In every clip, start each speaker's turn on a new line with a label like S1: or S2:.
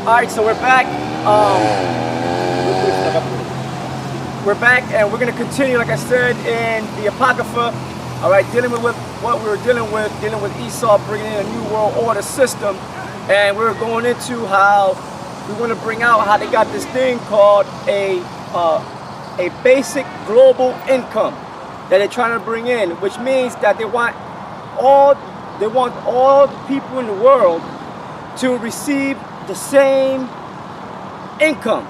S1: Alright, so we're back. We're back and we're going to continue, like I said, in the Apocrypha. Alright, dealing with what we were dealing with Esau bringing in a new world order system. And we're going into how we want to bring out how they got this thing called a basic global income that they're trying to bring in, which means that they want all the people in the world to receive the same income,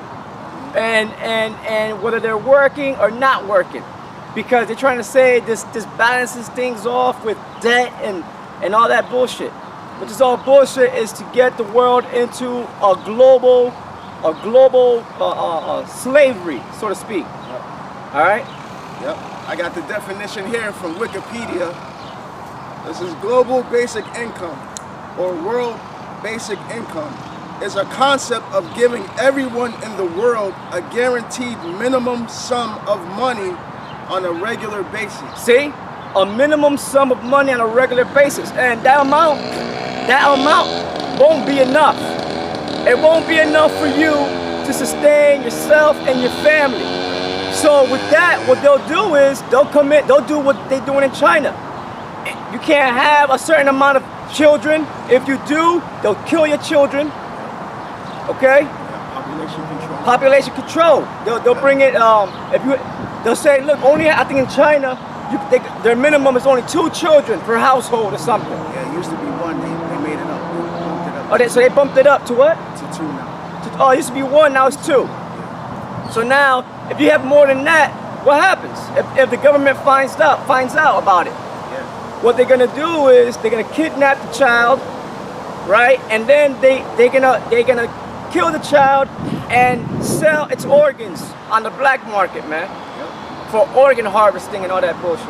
S1: and whether they're working or not working, because they're trying to say this balances things off with debt and all that bullshit, which is all bullshit. Is to get the world into a global slavery, so to speak.
S2: Yep.
S1: All right.
S2: Yep. I got the definition here from Wikipedia. This is global basic income, or world basic income, is a concept of giving everyone in the world a guaranteed minimum sum of money on a regular basis.
S1: See, a minimum sum of money on a regular basis, and that amount won't be enough. It won't be enough for you to sustain yourself and your family. So with that, what they'll do is they'll do what they're doing in China. You can't have a certain amount of children. If you do, they'll kill your children. Okay? Population control. They'll bring it. They'll say, look, only I think in China, their minimum is only 2 children per household or something.
S2: Yeah, it used to be 1. They made it up. They bumped it up.
S1: Oh, so they bumped it up to what?
S2: To 2 now.
S1: Oh, it used to be 1, now it's 2. So now, if you have more than that, what happens? If the government finds out about it, what they're gonna do is they're gonna kidnap the child, right? And then they're gonna kill the child and sell its organs on the black market, man.
S2: Yep.
S1: For organ harvesting and all that bullshit,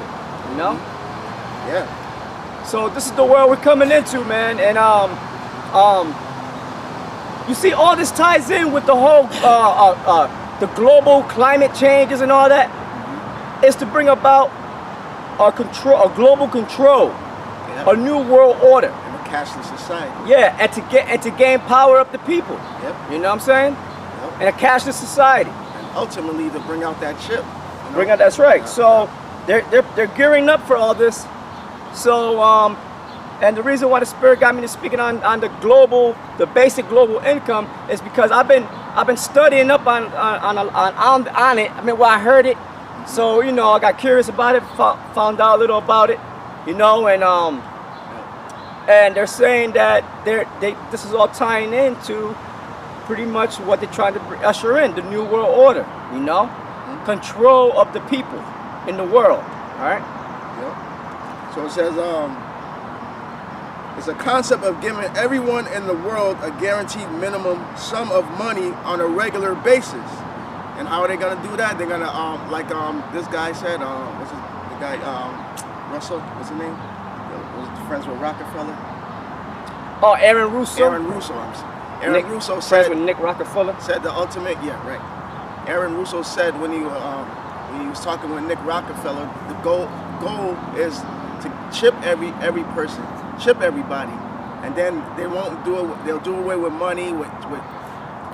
S1: you know?
S2: Yeah.
S1: So this is the world we're coming into, man. And you see, all this ties in with the whole the global climate changes and all that. Is to bring about a global control,
S2: Yep.
S1: a new world order.
S2: In a cashless society.
S1: Yeah, and to gain power up the people.
S2: Yep.
S1: You know what I'm saying?
S2: Yep.
S1: In a cashless society.
S2: And ultimately to bring out that chip. You know?
S1: Bring out, that's right. So they're gearing up for all this. So and the reason why the Spirit got me to speaking on the basic global income is because I've been studying up on it. I mean, well, I heard it. So, you know, I got curious about it, found out a little about it, you know, and they're saying that this is all tying into pretty much what they're trying to usher in, the New World Order, you know, control of the people in the world, all right?
S2: Yep. So it says, it's a concept of giving everyone in the world a guaranteed minimum sum of money on a regular basis. And how are they gonna do that? They're gonna like this guy said, the guy Russell, what's his name? Was friends with Rockefeller.
S1: Oh, Aaron Russo.
S2: Aaron Russo, Aaron Russo said.
S1: Friends with Nick Rockefeller.
S2: Said the ultimate, yeah, right. Aaron Russo said when he was talking with Nick Rockefeller, the goal is to chip every person, chip everybody, and then they won't do it. They'll do away with money, with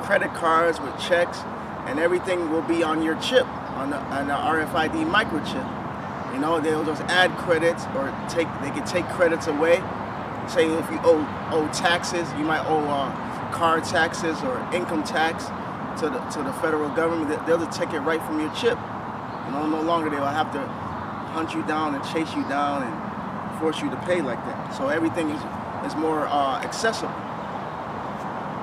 S2: credit cards, with checks. And everything will be on your chip, on the RFID microchip. You know, they'll just add credits, or they can take credits away. Say if you owe taxes, you might owe car taxes or income tax to the federal government. They'll just take it right from your chip. You know, no longer they will have to hunt you down and chase you down and force you to pay like that. So everything is more accessible.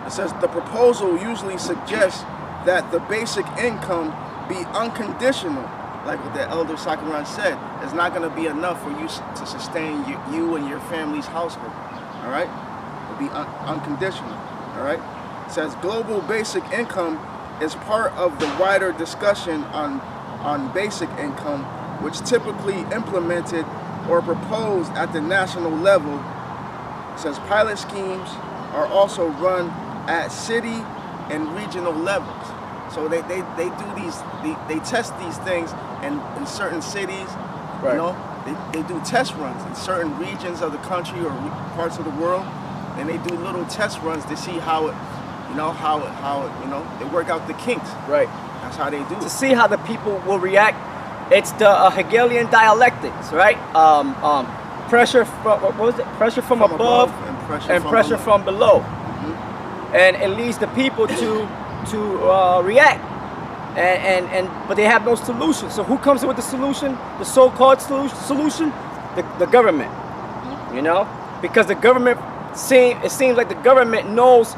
S2: It says the proposal usually suggests that the basic income be unconditional, like what the Elder Sakaran said. It's not going to be enough for you to sustain you and your family's household. All right, it'll be unconditional. All right. It says global basic income is part of the wider discussion on basic income, which typically implemented or proposed at the national level. It says pilot schemes are also run at city and regional levels. So they do they test these things in certain cities, right. You know, they do test runs in certain regions of the country or parts of the world, and they do little test runs to see how You know how they work out the kinks.
S1: Right.
S2: That's how they do
S1: To
S2: it.
S1: see how the people will react. It's the Hegelian dialectics, right? Pressure from, what was it? Pressure from above
S2: and pressure
S1: from below. And it leads the people to react. But they have no solution. So who comes up with the solution? The so-called solution? The government. You know? Because the government it seems like the government knows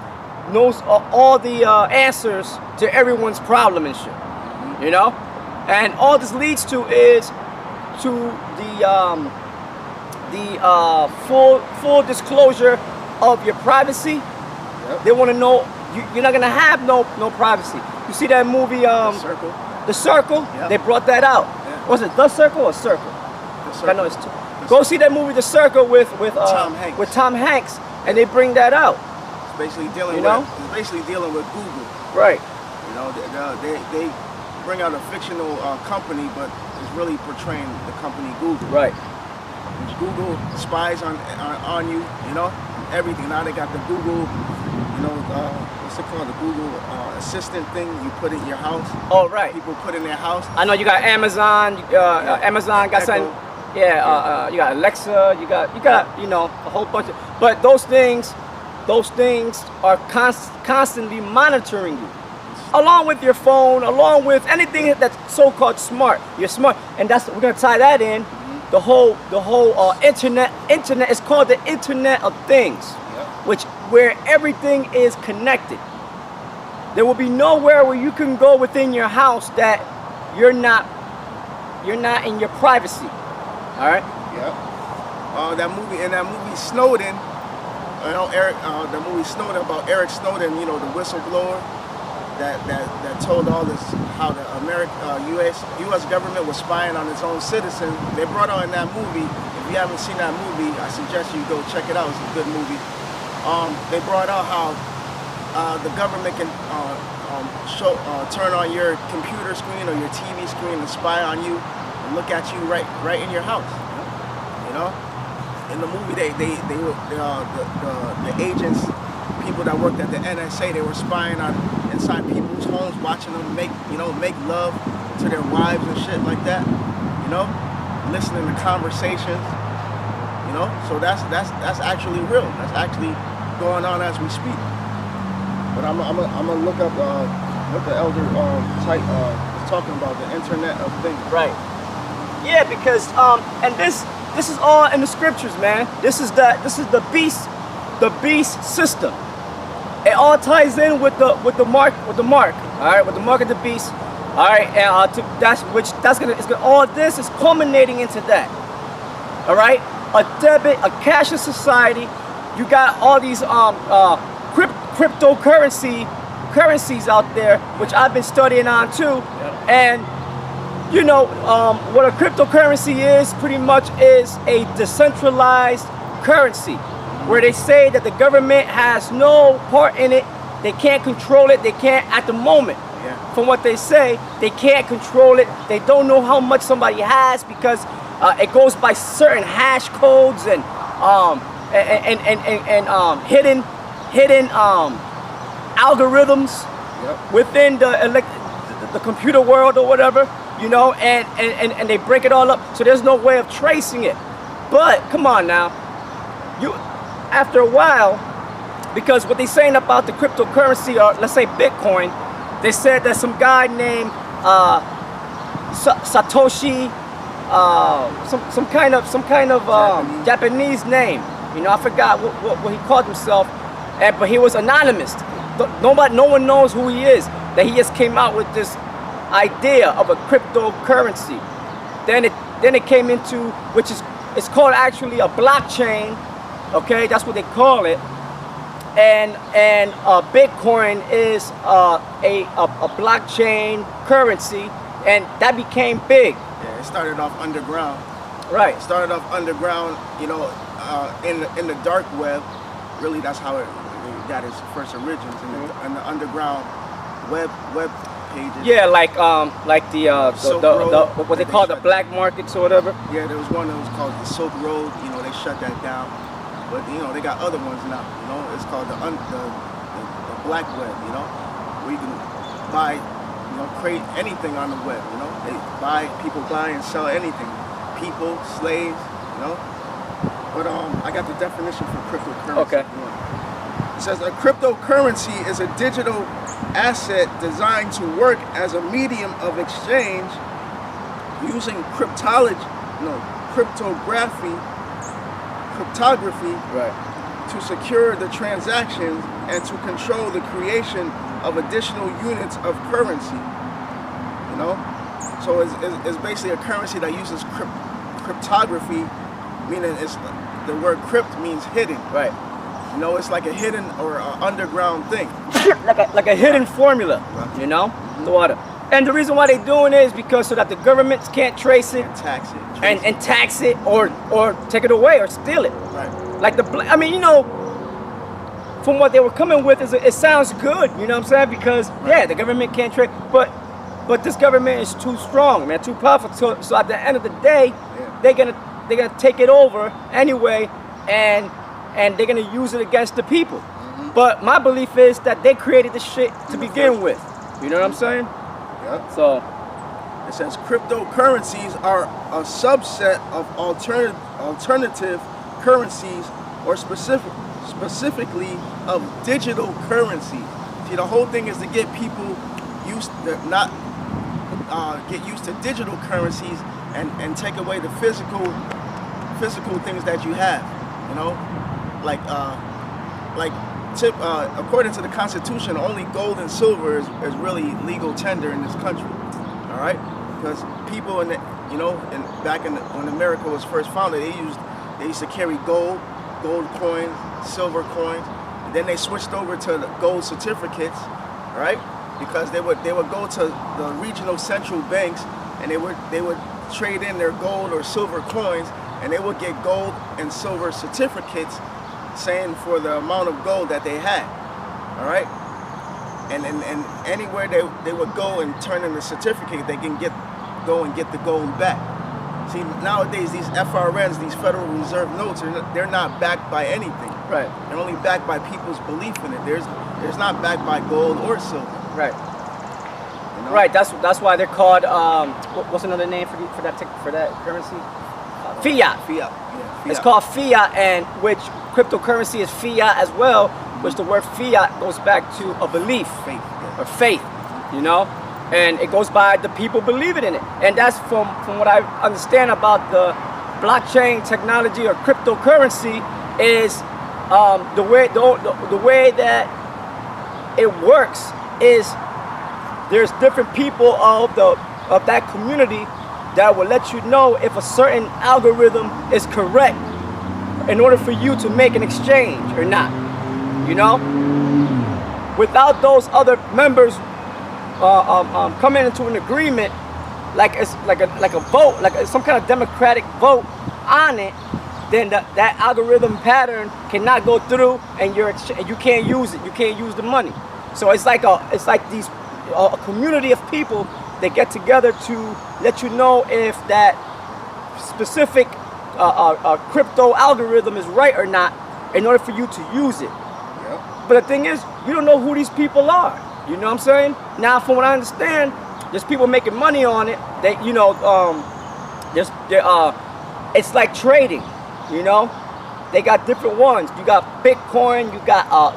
S1: all the answers to everyone's problem and shit. You know? And all this leads to is to the full disclosure of your privacy.
S2: Yep.
S1: They want to know you're not gonna have no privacy. You see that movie
S2: Circle.
S1: The Circle?
S2: Yep.
S1: They brought that out.
S2: Yeah.
S1: Was it The Circle or Circle?
S2: The Circle.
S1: I know it's two. Go see that movie The Circle with
S2: Tom Hanks.
S1: with Tom Hanks, and they bring that out.
S2: It's basically dealing
S1: You know?
S2: with Google.
S1: Right.
S2: You know, they bring out a fictional company, but it's really portraying the company Google.
S1: Right.
S2: Google spies on you, you know, everything. Now they got the Google, you know, what's it called? The Google Assistant thing you put in your house.
S1: Oh, right.
S2: People put in their house.
S1: I know you got Amazon. Amazon got
S2: Echo.
S1: something. Yeah. You got Alexa. You got you know, a whole bunch of. But those things are constantly monitoring you, along with your phone, along with anything that's so-called smart. You're smart, and we're gonna tie that in. The whole internet is called the Internet of Things, where everything is connected. There will be nowhere where you can go within your house that you're not in your privacy. All right.
S2: Yeah. That movie Snowden. You know, the movie Snowden about Eric Snowden. You know, the whistleblower that told all this how the U.S. government was spying on its own citizens. They brought on in that movie. If you haven't seen that movie, I suggest you go check it out. It's a good movie. They brought out how the government can turn on your computer screen or your TV screen and spy on you and look at you right in your house. You know, in the movie the agents, people that worked at the NSA, they were spying on inside people's homes, watching them make love to their wives and shit like that. You know, listening to conversations. You know, so that's actually real. That's actually going on as we speak. But I'm gonna look up what the elder type is talking about, the Internet of Things.
S1: Right. Yeah, because and this is all in the scriptures, man. This is the beast system. It all ties in with the mark. All right, with the mark of the beast. All right, and all this is culminating into that. All right, a cashless society. You got all these currencies out there, which I've been studying on too. Yeah. And you know what a cryptocurrency is pretty much is a decentralized currency, where they say that the government has no part in it. They can't control it. They can't at the moment.
S2: Yeah.
S1: From what they say, they can't control it. They don't know how much somebody has because it goes by certain hash codes and hidden algorithms within the computer world or whatever, you know, and they break it all up. So there's no way of tracing it. But come on now, after a while, because what they're saying about the cryptocurrency, or let's say Bitcoin, they said that some guy named Satoshi, some kind of Japanese name. You know, I forgot what he called himself, but he was anonymous. No one knows who he is. That he just came out with this idea of a cryptocurrency. Then it came into, it's called actually a blockchain. Okay, that's what they call it. And Bitcoin is a blockchain currency, and that became big.
S2: Yeah, it started off underground.
S1: Right.
S2: It started off underground, you know, in the dark web. Really, that's how it got its first origins in the underground web pages.
S1: Yeah, like the what they call the black markets or whatever.
S2: Yeah, there was one that was called the Silk Road. You know, they shut that down. But you know, they got other ones now. You know, it's called the black web, you know, where you can buy, you know, create anything on the web, you know. People buy and sell anything, people, slaves, you know. But I got the definition for cryptocurrency.
S1: Okay.
S2: It says a cryptocurrency is a digital asset designed to work as a medium of exchange using cryptography,
S1: Right.
S2: to secure the transactions and to control the creation of additional units of currency. You know, so it's basically a currency that uses cryptography, meaning it's the word crypt means hidden.
S1: Right.
S2: You know, it's like a hidden or an underground thing.
S1: like a hidden formula, you know, the water. And the reason why they're doing it is because so that the governments can't trace it
S2: And tax it.
S1: and tax it or take it away or steal it.
S2: Right.
S1: Like I mean, you know, from what they were coming with, it sounds good, you know what I'm saying? Because yeah, the government can't trace, but this government is too strong, man, too powerful. So at the end of the day, they're gonna take it over anyway, and they're gonna use it against the people. But my belief is that they created this shit to begin with. You know what I'm saying?
S2: Yep.
S1: So
S2: it says cryptocurrencies are a subset of alternative currencies, or specifically of digital currency. See, the whole thing is to get people used to get used to digital currencies and take away the physical things that you have. You know, according to the Constitution, only gold and silver is really legal tender in this country. All right, because people when America was first founded, they used to carry gold coins, silver coins, and then they switched over to the gold certificates. All right, because they would go to the regional central banks and they would trade in their gold or silver coins, and they would get gold and silver certificates saying for the amount of gold that they had. All right, and anywhere they would go and turn in the certificate, they can go and get the gold back. See, nowadays these FRNs, these Federal Reserve notes, they're not backed by anything.
S1: right,
S2: They're only backed by people's belief in it. There's not backed by gold or silver.
S1: right,
S2: You know?
S1: right. That's why they're called. What's another name for that currency? Fiat.
S2: Fiat. Yeah, fiat.
S1: It's called fiat, and which cryptocurrency is fiat as well, which the word fiat goes back to a belief
S2: Faith. Yeah.
S1: or faith, you know, and it goes by the people believing in it. And that's from what I understand about the blockchain technology or cryptocurrency is the way that it works is there's different people of that community that will let you know if a certain algorithm is correct in order for you to make an exchange or not, you know? Without those other members coming into an agreement, like it's like a vote, like some kind of democratic vote on it, then that algorithm pattern cannot go through, and you can't use it. You can't use the money. So it's like these a community of people that get together to let you know if that specific crypto algorithm is right or not in order for you to use it.
S2: Yep.
S1: But the thing is, you don't know who these people are. You know what I'm saying? Now, from what I understand, there's people making money on it. That it's like trading. You know, they got different ones. You got Bitcoin.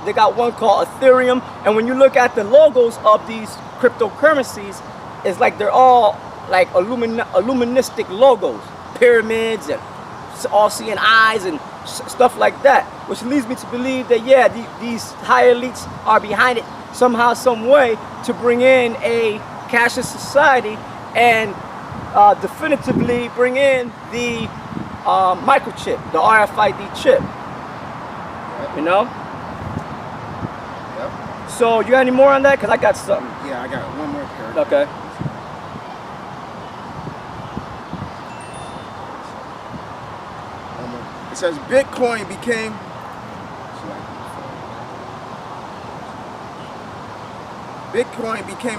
S1: They got one called Ethereum. And when you look at the logos of these cryptocurrencies, it's like they're all like illuministic logos, pyramids and all seeing eyes and stuff like that, which leads me to believe that these higher elites are behind it somehow, some way, to bring in a cashless society and definitively bring in the microchip, the RFID chip.
S2: Yep.
S1: You know?
S2: Yep.
S1: So you got any more on that? Because I got something.
S2: Yeah, I got one more paragraph.
S1: Okay.
S2: It says Bitcoin became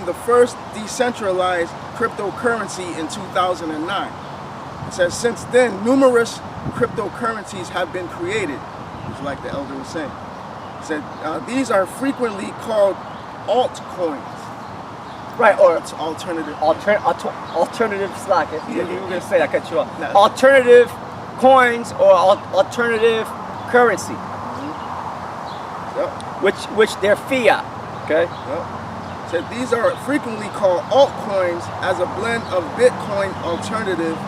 S2: the first decentralized cryptocurrency in 2009. It says since then, numerous cryptocurrencies have been created, which like the elder was saying. Said these are frequently called altcoins.
S1: Right, or
S2: Alternative.
S1: alternative stock. You were gonna say that, I cut you off.
S2: No.
S1: Alternative coins or alternative currency,
S2: Yep.
S1: which they're fiat. Okay.
S2: Yep. Said these are frequently called altcoins as a blend of Bitcoin alternative.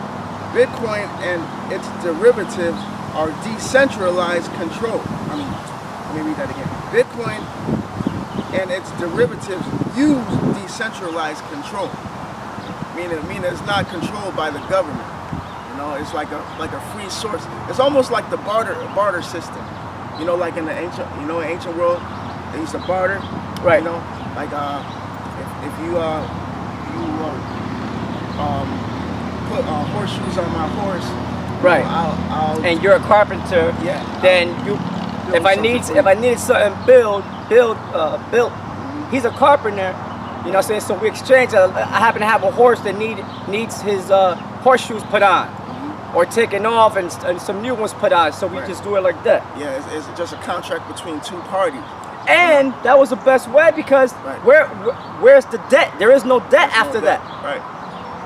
S2: Bitcoin and its derivatives are decentralized control. Let me read that again. Bitcoin and its derivatives use decentralized control. Meaning it's not controlled by the government. You know, it's like a free source. It's almost like the barter system. You know, like in the ancient world, they used to barter.
S1: Right.
S2: You know, like if you put horseshoes on my horse.
S1: Right.
S2: I'll
S1: and you're a carpenter.
S2: Yeah.
S1: Then if I needed something built, he's a carpenter. You know what I'm saying? So we exchange. I happen to have a horse that needs his horseshoes put on, or taken off, and some new ones put on. So we just do it like that.
S2: Yeah, it's just a contract between two parties.
S1: And that was the best way because where's the debt? There is no debt after that.
S2: Right.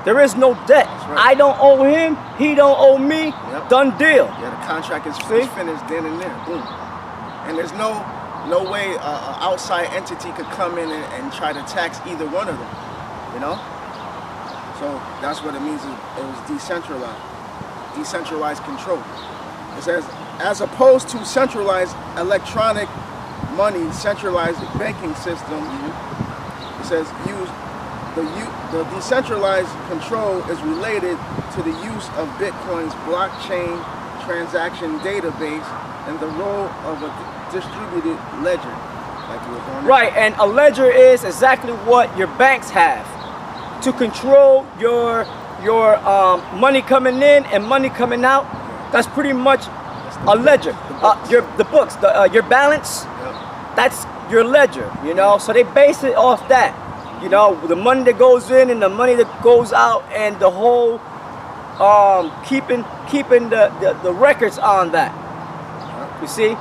S1: There is no debt.
S2: Right.
S1: I don't owe him. He don't owe me.
S2: Yep.
S1: Done deal.
S2: Yeah, the contract is finished then and there. Boom. And there's no way an outside entity could come in and try to tax either one of them. You know. So that's what it means. It was decentralized control. It says, as opposed to centralized electronic money, centralized banking system. It says the decentralized control is related to the use of Bitcoin's blockchain transaction database and the role of a distributed ledger. Like you were going
S1: Right, and a ledger is exactly what your banks have to control your money coming in and money coming out. That's pretty much a ledger. The books, your balance. That's your ledger, you know. So they base it off that, you know, the money that goes in and the money that goes out, and the whole keeping the records on that. You see.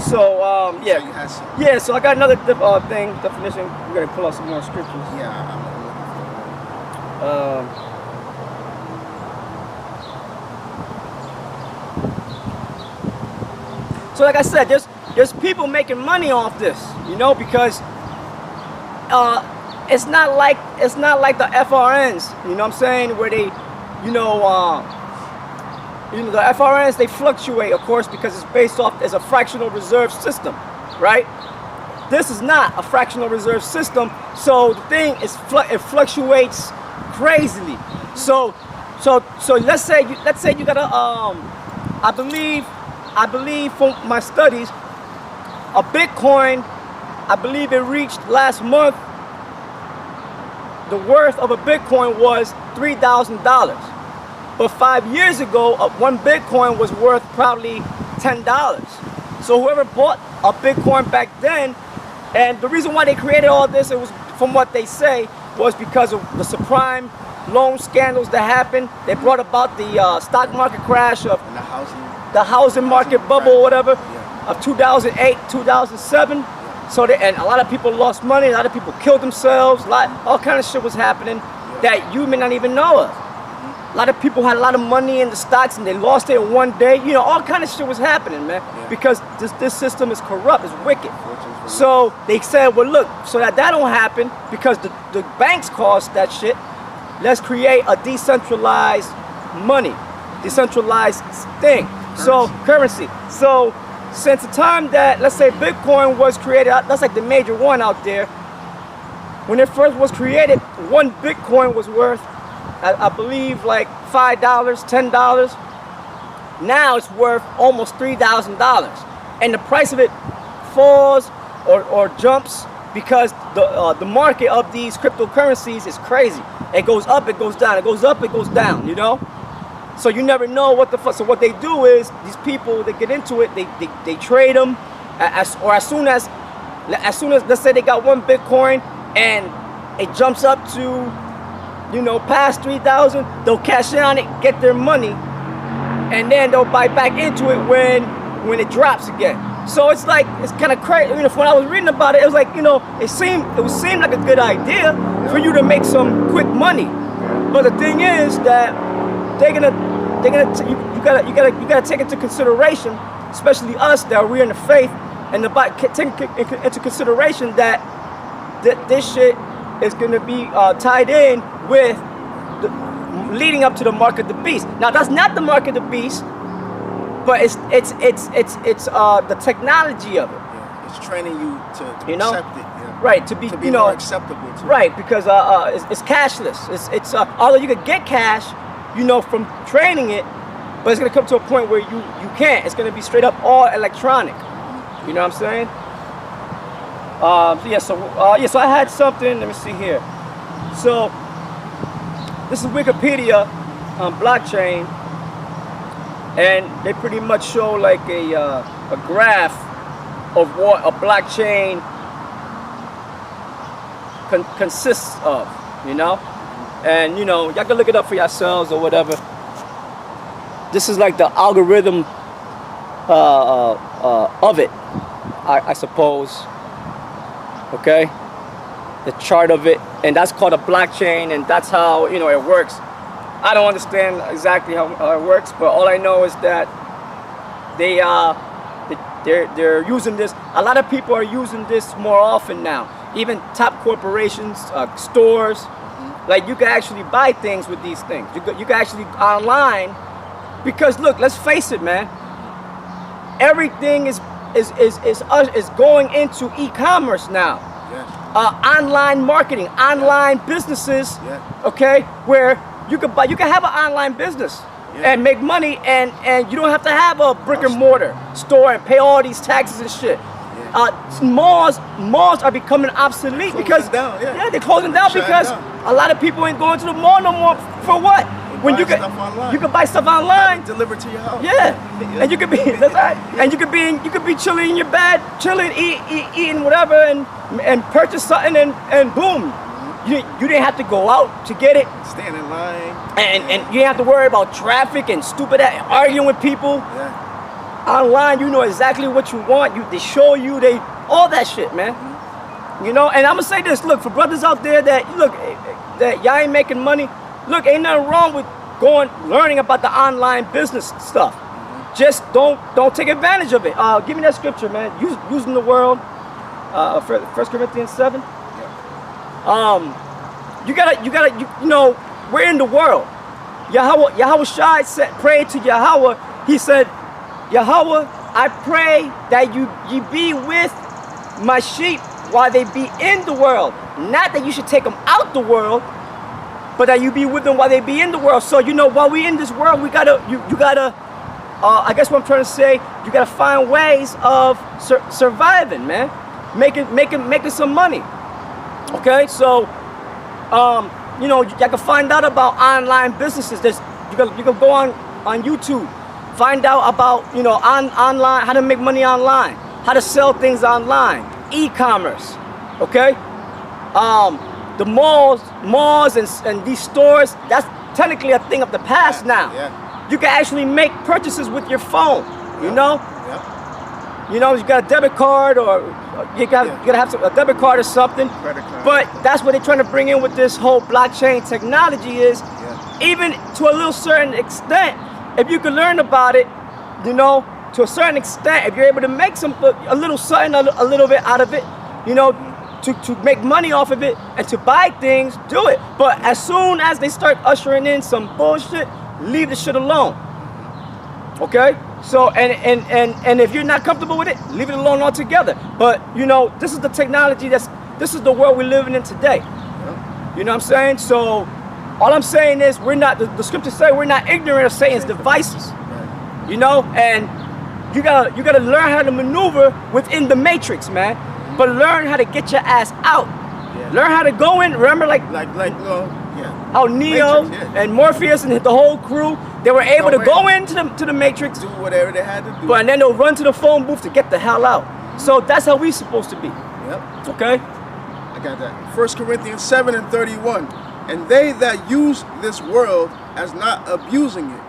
S1: So yeah. So I got another definition. We're gonna pull out some more scriptures.
S2: Yeah.
S1: So like I said, there's people making money off this, you know, because it's not like the FRNs, you know what I'm saying, where they, the FRNs, they fluctuate, of course, because it's based off as a fractional reserve system, right? This is not a fractional reserve system, so the thing is it fluctuates crazily. So let's say you got a I believe from my studies, a Bitcoin, I believe it reached last month, the worth of a Bitcoin was $3,000. But 5 years ago, one Bitcoin was worth probably $10. So whoever bought a Bitcoin back then, and the reason why they created all this, it was, from what they say, was because of the subprime loan scandals that happened. They brought about the stock market crash of the housing market bubble or whatever of 2008, 2007. So and a lot of people lost money, a lot of people killed themselves, all kind of shit was happening that you may not even know of. A lot of people had a lot of money in the stocks and they lost it in one day. You know, all kind of shit was happening, man, because this system is corrupt, it's wicked. So they said, well, look, so that don't happen, because the banks cost that shit, let's create a decentralized money, decentralized thing. So currency. So since the time that, let's say, Bitcoin was created, that's like the major one out there. When it first was created, one Bitcoin was worth, I believe, like $5, $10. Now it's worth almost $3,000, and the price of it falls or jumps because the market of these cryptocurrencies is crazy. It goes up, it goes down, it goes up, it goes down, you know. So you never know what the fuck. So what they do is, these people that get into it, they trade them, as soon as let's say they got one Bitcoin and it jumps up to, past 3,000, they'll cash in on it, get their money, and then they'll buy back into it when when it drops again. So it's like, it's kind of crazy. You know, when I was reading about it, it was like, you know, it would seem like a good idea for you to make some quick money. But the thing is that you gotta take into consideration, especially us that we're in the faith, and take into consideration that this shit is gonna be tied in with leading up to the mark of the beast. Now that's not the mark of the beast, but it's the technology of it.
S2: Yeah. It's training you to
S1: you know?
S2: accept it. Yeah.
S1: Right, to be
S2: you know, more acceptable to
S1: right, because it's cashless. It's although you could get cash, you know, from training it, but it's gonna come to a point where you can't. It's gonna be straight up all electronic. You know what I'm saying? So I had something. Let me see here. So this is Wikipedia on blockchain, and they pretty much show like a graph of what a blockchain consists of, you know? And, you know, y'all can look it up for yourselves or whatever. This is like the algorithm of it, I suppose. Okay? The chart of it, and that's called a blockchain, and that's how, you know, it works. I don't understand exactly how it works, but all I know is that they're using this. A lot of people are using this more often now. Even top corporations, stores, like you can actually buy things with these things. You can actually online, because look, let's face it, man. Everything is going into e-commerce now.
S2: Yeah.
S1: Online marketing, online businesses.
S2: Yeah.
S1: Okay, where you can have an online business and make money, and you don't have to have a brick and mortar store and pay all these taxes and shit. Malls are becoming obsolete because they're closing down because a lot of people ain't going to the mall no more. For what? When you can buy stuff online,
S2: delivered to your house.
S1: Yeah, and you could be that's right. And you could be chilling in your bed, chilling, eating whatever, and purchase something, and boom, you didn't have to go out to get it.
S2: Stand in line.
S1: And you didn't have to worry about traffic and stupid arguing with people.
S2: Yeah.
S1: Online, you know exactly what you want. They show you, all that shit, man. You know, and I'm gonna say this, look, for brothers out there that y'all ain't making money, look, ain't nothing wrong with learning about the online business stuff. Just don't take advantage of it. Give me that scripture, man. Using the world, 1 Corinthians 7. You know, we're in the world. Yahweh Shai prayed to Yahweh. He said, Yahweh, I pray that you be with my sheep while they be in the world. Not that you should take them out the world, but that you be with them while they be in the world. So, you know, while we in this world, you gotta, I guess what I'm trying to say, you gotta find ways of surviving, man. Making some money. Okay, so, you know, you can find out about online businesses. You can go on YouTube. Find out about, you know, online, how to make money online, how to sell things online, e-commerce, okay? The malls and these stores, that's technically a thing of the past now.
S2: Yeah.
S1: You can actually make purchases with your phone, you know?
S2: Yeah.
S1: You know, you got a debit card, or you gotta have a debit card or something.
S2: Credit card.
S1: But that's what they're trying to bring in with this whole blockchain technology is, even to a little certain extent, if you can learn about it, you know, to a certain extent, if you're able to make a little something, a little bit out of it, you know, to make money off of it and to buy things, do it. But as soon as they start ushering in some bullshit, leave the shit alone. Okay? So, and if you're not comfortable with it, leave it alone altogether. But, you know, this is the technology this is the world we're living in today. You know what I'm saying? So, all I'm saying is the scriptures say we're not ignorant of Satan's devices. You know, and you gotta learn how to maneuver within the matrix, man. But learn how to get your ass out. Yeah. Learn how to go in. Remember, how Neo Matrix, and Morpheus and the whole crew, they were able to go into the matrix,
S2: do whatever they had to do,
S1: and then they'll run to the phone booth to get the hell out. So that's how we supposed to be.
S2: Yep.
S1: Okay.
S2: I got that. 1 Corinthians 7 and 31. And they that use this world as not abusing it,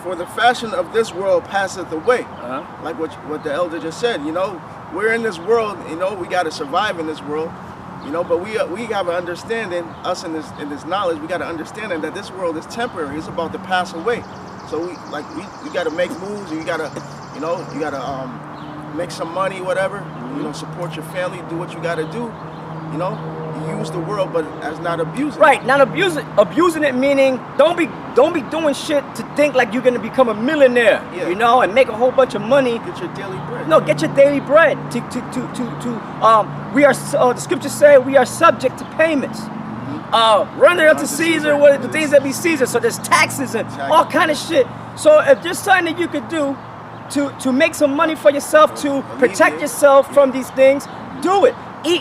S2: For the fashion of this world passeth away.
S1: Uh-huh.
S2: Like what the elder just said. You know, we're in this world. You know, we got to survive in this world. You know, but we have an understanding. Us in this knowledge, we got an understanding that this world is temporary. It's about to pass away. So we got to make moves. And you got to make some money, whatever. You know, support your family. Do what you got to do. You know, use the world, but as not abusing.
S1: Right, not abusing it, meaning don't be doing shit to think like you're gonna become a millionaire, you know, and make a whole bunch of money.
S2: Get your daily bread.
S1: No, get your daily bread. We are the scriptures say we are subject to payments. Render unto Caesar what the things that be Caesar. So there's taxes and all kind of shit. So if there's something that you could do to make some money for yourself, to protect yourself from these things, do it.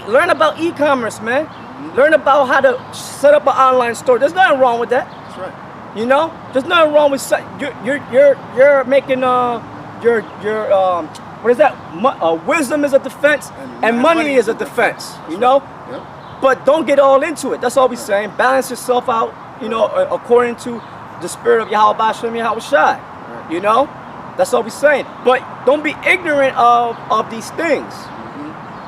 S1: Learn about e-commerce, man. Learn about how to set up an online store. There's nothing wrong with that.
S2: That's right.
S1: You know, there's nothing wrong with you're making what is that? Wisdom is a defense, and money is a defense. You know, but don't get all into it. That's all we're saying. Balance yourself out. You know, according to the spirit of Yahweh Bashem Yahweh Shai. You know, that's all we're saying. But don't be ignorant of these things.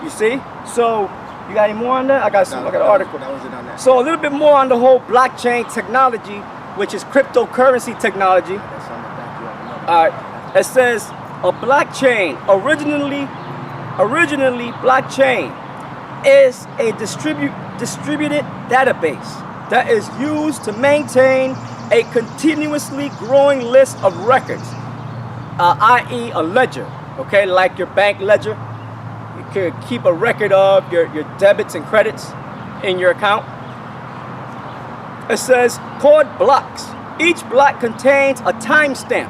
S1: You see? So, you got any more on that? I got an article.
S2: That was it on that.
S1: So, a little bit more on the whole blockchain technology, which is cryptocurrency technology. All right. It says a blockchain, originally blockchain is a distributed database that is used to maintain a continuously growing list of records, i.e. a ledger, okay, like your bank ledger. You could keep a record of your debits and credits in your account. It says called blocks. Each block contains a timestamp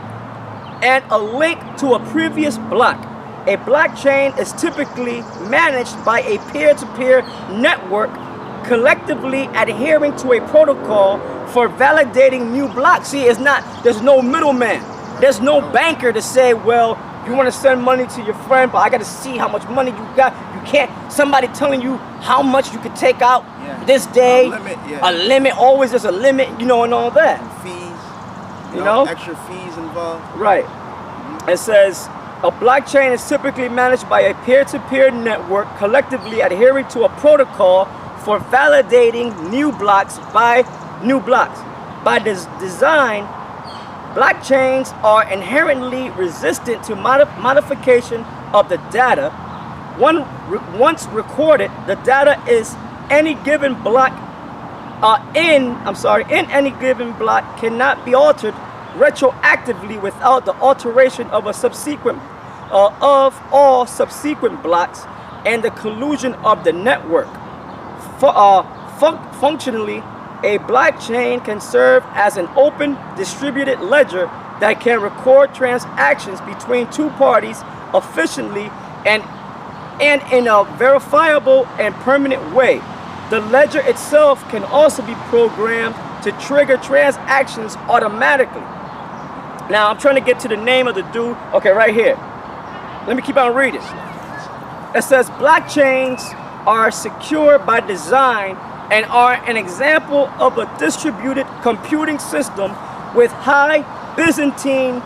S1: and a link to a previous block. A blockchain is typically managed by a peer-to-peer network collectively adhering to a protocol for validating new blocks. See, there's no middleman. There's no banker to say, well, you want to send money to your friend, but I got to see how much money you got. You can't, somebody telling you how much you could take out this day. A limit, always there's a limit, you know, and all that.
S2: Fees,
S1: you know?
S2: Extra fees involved.
S1: Right. It says, a blockchain is typically managed by a peer-to-peer network collectively adhering to a protocol for validating new blocks. By this design, blockchains are inherently resistant to modification of the data. Once recorded, the data is any given block in any given block cannot be altered retroactively without the alteration of of all subsequent blocks and the collusion of the network. Functionally, a blockchain can serve as an open, distributed ledger that can record transactions between two parties efficiently and in a verifiable and permanent way. The ledger itself can also be programmed to trigger transactions automatically. Now, I'm trying to get to the name of the dude. Okay, right here. Let me keep on reading. It says blockchains are secure by design and are an example of a distributed computing system with high Byzantine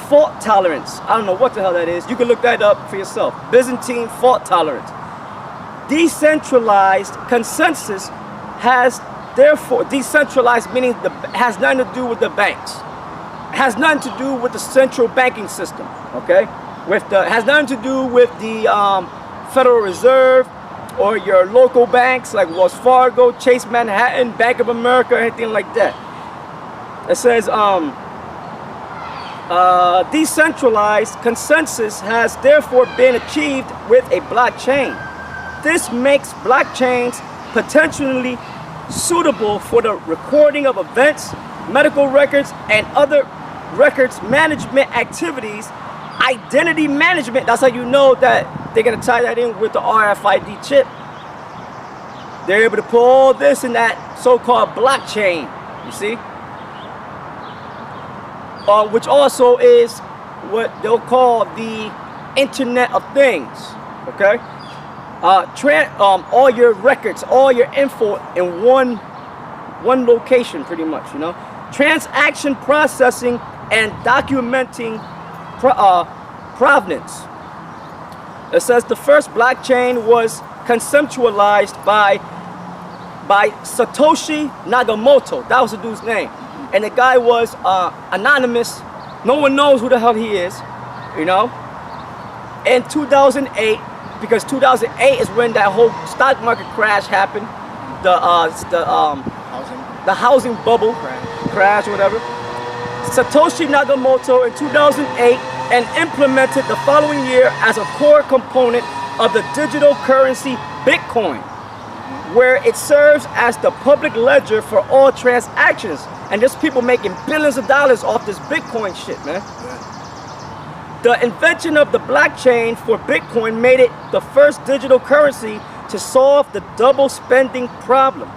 S1: fault tolerance. I don't know what the hell that is. You can look that up for yourself. Byzantine fault tolerance. Decentralized consensus has therefore, decentralized meaning has nothing to do with the banks. Has nothing to do with the central banking system, okay? Has nothing to do with the Federal Reserve or your local banks like Wells Fargo, Chase Manhattan, Bank of America, anything like that. It says decentralized consensus has therefore been achieved with a blockchain. This makes blockchains potentially suitable for the recording of events, medical records, and other records management activities. Identity management, that's how you know that they're going to tie that in with the RFID chip. They're able to put all this in that so-called blockchain, you see? Which also is what they'll call the Internet of Things, okay? All your records, all your info in one location, pretty much, you know? Transaction processing and documenting provenance. It says the first blockchain was conceptualized by Satoshi Nakamoto. That was the dude's name. And the guy was anonymous. No one knows who the hell he is, you know. In 2008, because 2008 is when that whole stock market crash happened. The housing bubble crash or whatever. Satoshi Nakamoto in 2008 and implemented the following year as a core component of the digital currency Bitcoin, where it serves as the public ledger for all transactions. And there's people making billions of dollars off this Bitcoin shit, man. The invention of the blockchain for Bitcoin made it the first digital currency to solve the double spending problem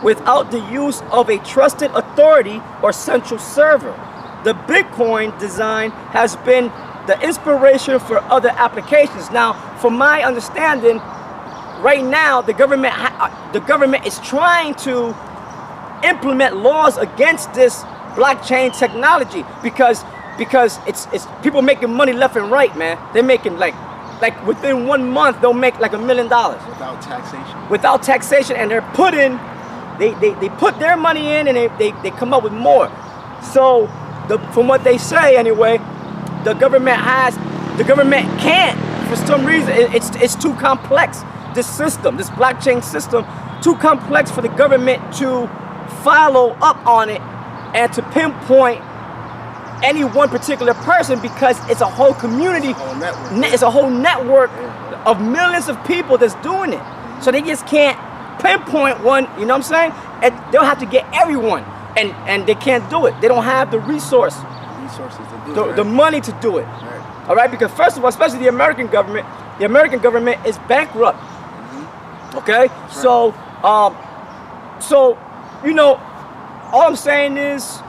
S1: without the use of a trusted authority or central server. The Bitcoin design has been the inspiration for other applications. Now, from my understanding, right now the government is trying to implement laws against this blockchain technology because it's people making money left and right, man. They're making like within 1 month they'll make like $1 million
S2: without taxation.
S1: Without taxation, and they're putting they put their money in and they come up with more. So from what they say anyway, the government can't, for some reason, it's too complex. This system, this blockchain system, too complex for the government to follow up on it and to pinpoint any one particular person, because it's a whole community, it's a whole network of millions of people that's doing it. So they just can't pinpoint one, you know what I'm saying? And they'll have to get everyone, and they can't do it. They don't have the resources to do it, the money to do it. Right. All right, because first of all, especially the American government is bankrupt. Okay, so you know, all I'm saying is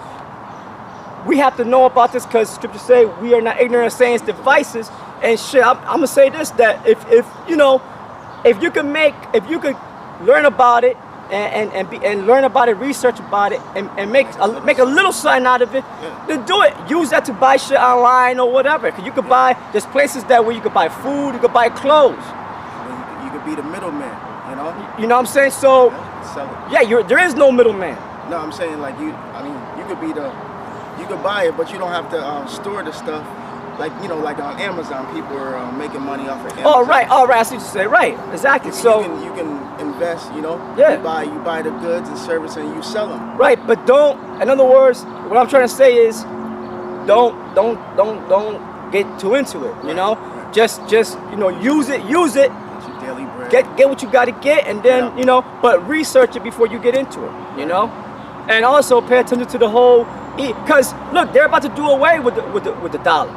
S1: we have to know about this, because scripture say we are not ignorant of Satan's devices and shit. I'm gonna say this, that if you know, if you could learn about it and learn about it, research about it, and make a little sign out of it, then do it. Use that to buy shit online or whatever. Cause you could buy, there's places where you could buy food, you could buy clothes.
S2: You could be the middleman.
S1: You know what I'm saying? So, yeah, there is no middleman.
S2: No, I'm saying like you could buy it, but you don't have to store the stuff. Like, you know, like on Amazon, people are making money off of Amazon.
S1: All right, I see what you say. Right, exactly. So
S2: you can invest, you know.
S1: Yeah.
S2: You buy the goods and services and you sell them.
S1: Right, but don't. In other words, what I'm trying to say is, don't get too into it. You know, right. Just you know, use it.
S2: Daily bread.
S1: Get what you got to get, and then you know, but research it before you get into it. You know, and also pay attention to the whole, because look, they're about to do away with the dollar.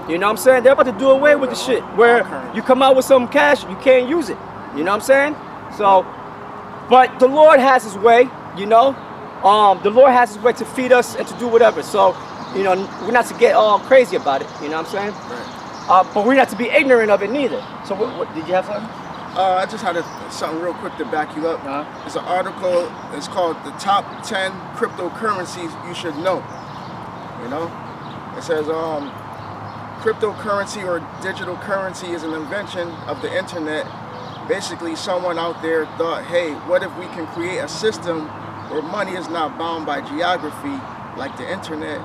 S1: You know what I'm saying? They're about to do away with the shit where you come out with some cash, you can't use it. You know what I'm saying? So, but the Lord has His way. You know, the Lord has His way to feed us and to do whatever. So, you know, we're not to get all crazy about it. You know what I'm saying? Right. But we're not to be ignorant of it neither. So what did you have something?
S2: I just had something real quick to back you up. It's an article. It's called "The Top 10 Cryptocurrencies You Should Know." You know, it says cryptocurrency or digital currency is an invention of the internet. Basically, someone out there thought, hey, what if we can create a system where money is not bound by geography like the internet?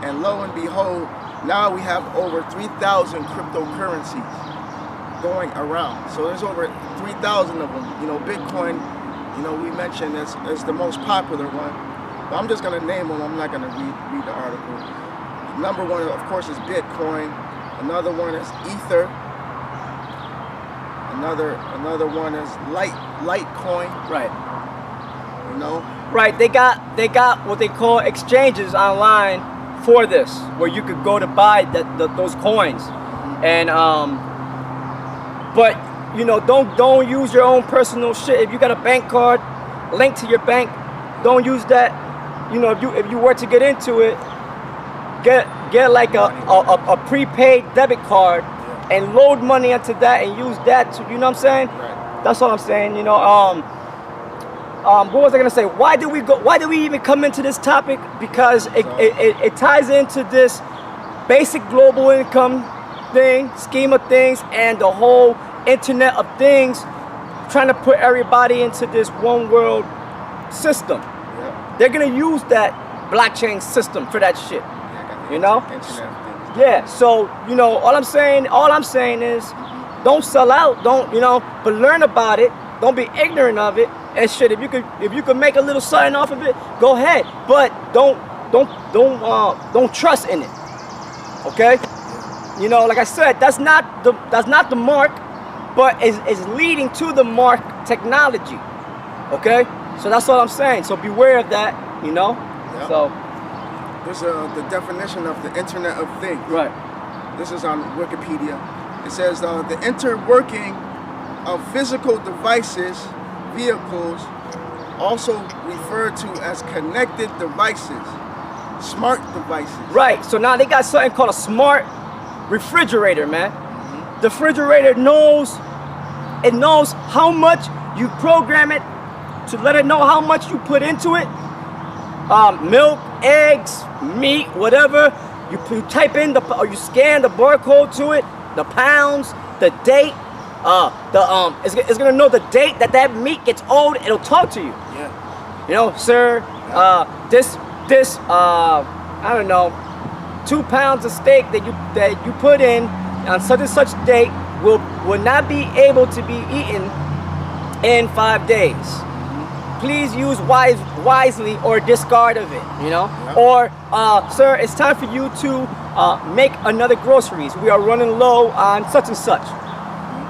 S2: And lo and behold, now we have over 3,000 cryptocurrencies going around. So there's over 3,000 of them. You know, Bitcoin, you know, we mentioned is the most popular one. But I'm just gonna name them. I'm not gonna read the article. Number one, of course, is Bitcoin. Another one is Ether. Another one is Litecoin.
S1: Right.
S2: You know.
S1: Right. They got what they call exchanges online for this, where you could go to buy those coins, and but you know, don't use your own personal shit. If you got a bank card linked to your bank, don't use that. You know, if you were to get into it, get like a prepaid debit card and load money into that and use that to, you know what I'm saying? Right. That's all I'm saying. You know, what was I gonna say? Why did we even come into this topic? Because it ties into this basic global income scheme of things, and the whole Internet of Things, trying to put everybody into this one world system.
S2: Yep.
S1: They're gonna use that blockchain system for that shit.
S2: Yeah,
S1: You know?
S2: Internet of Things.
S1: Yeah. So all I'm saying is, don't sell out. Don't but learn about it. Don't be ignorant of it and shit. If you could make a little something off of it, go ahead. But don't trust in it. Okay? Like I said, that's not the mark, but is leading to the mark technology. Okay? So that's all I'm saying. So beware of that,
S2: Yep.
S1: So
S2: There's the definition of the Internet of Things.
S1: right.
S2: This is on Wikipedia. It says the interworking of physical devices, vehicles, also referred to as connected devices, smart devices.
S1: Right. So now they got something called a smart refrigerator, man. The refrigerator knows how much you program it to let it know how much you put into it. Milk, eggs, meat, whatever. You type in or you scan the barcode to it, the pounds, the date. It's gonna know the date that meat gets old. It'll talk to you.
S2: Yeah.
S1: Sir, this I don't know, 2 pounds of steak that you put in on such and such date will not be able to be eaten in 5 days. Please use wisely or discard of it,
S2: Yeah.
S1: Or, sir, it's time for you to make another groceries. We are running low on such and such.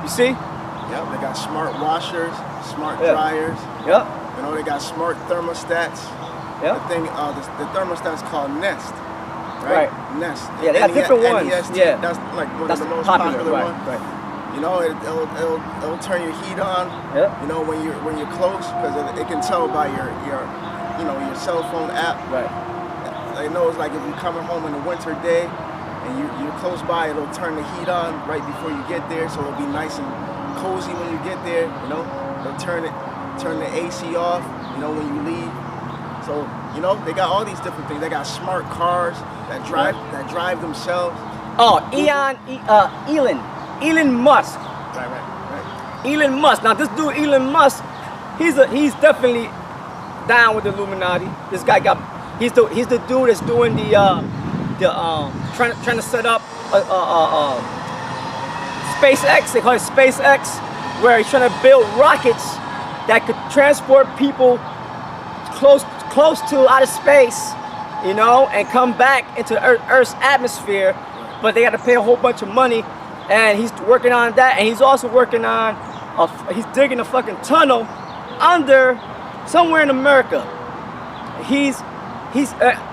S1: You see?
S2: Yep. They got smart washers, smart
S1: Yeah.
S2: dryers.
S1: Yep.
S2: They got smart thermostats.
S1: Yep.
S2: The thermostat's called Nest. Right. Nest.
S1: Yeah, they got different ones.
S2: NEST,
S1: Yeah.
S2: That's like one
S1: That's
S2: of the most
S1: popular,
S2: popular
S1: right,
S2: ones.
S1: right.
S2: It'll turn your heat on.
S1: Yep.
S2: When you're close, because it can tell by your cell phone app.
S1: Right.
S2: It knows, like, if you're coming home in a winter day and you're close by, it'll turn the heat on right before you get there, so it'll be nice and cozy when you get there. It'll turn the AC off. When you leave. So they got all these different things. They got smart cars that drive themselves.
S1: Oh, Elon Musk.
S2: Right.
S1: Elon Musk. Now this dude, Elon Musk, he's definitely down with the Illuminati. This guy he's the dude that's doing trying to set up SpaceX. They call it SpaceX, where he's trying to build rockets that could transport people close to outer space, and come back into Earth's atmosphere. But they got to pay a whole bunch of money, and he's working on that. And he's also working on he's digging a fucking tunnel under somewhere in America. He's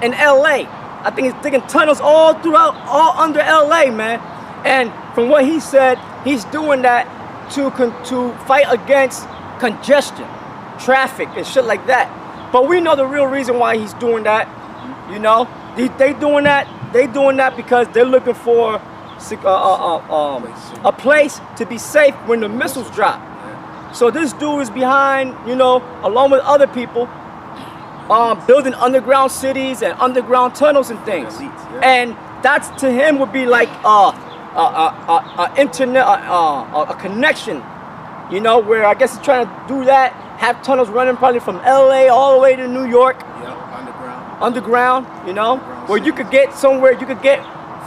S1: in LA. I think he's digging tunnels all under LA, man. And from what he said, he's doing that to fight against congestion, traffic, and shit like that. But we know the real reason why he's doing that. They doing that because they're looking for a place to be safe when the missiles drop. So this dude is behind, along with other people, building underground cities and underground tunnels and things. And that's, to him, would be like internet, a connection, where I guess he's trying to do that, have tunnels running probably from LA all the way to New York.
S2: Yeah,
S1: underground, where you could get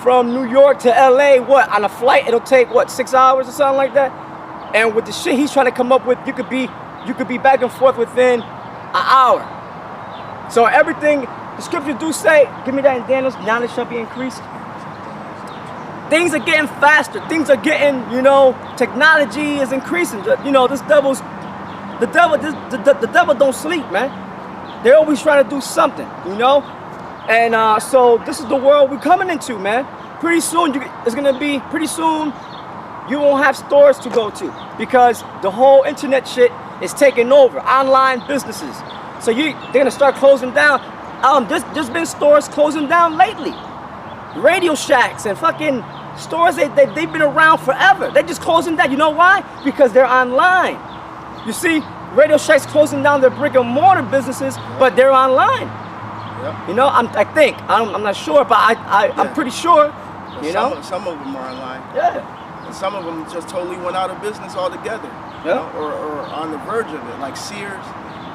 S1: from New York to LA, on a flight it'll take 6 hours or something like that. And with the shit he's trying to come up with, you could be back and forth within an hour. So everything the scriptures do say, give me that in Daniel, knowledge shall be increased. Things are getting faster. Things are getting, technology is increasing. The devil don't sleep, man. They're always trying to do something, And so this is the world we're coming into, man. Pretty soon you won't have stores to go to, because the whole internet shit is taking over. Online businesses. So they're gonna start closing down. There's been stores closing down lately. Radio Shacks and fucking stores they've been around forever. They're just closing down. You know why? Because they're online. You see, Radio Shack's closing down their brick and mortar businesses, but they're online.
S2: Yep.
S1: You know, I think I'm not sure, but I'm pretty sure.
S2: Well,
S1: You know,
S2: some of them are online.
S1: yeah,
S2: And some of them just totally went out of business altogether. You know, or on the verge of it, like Sears.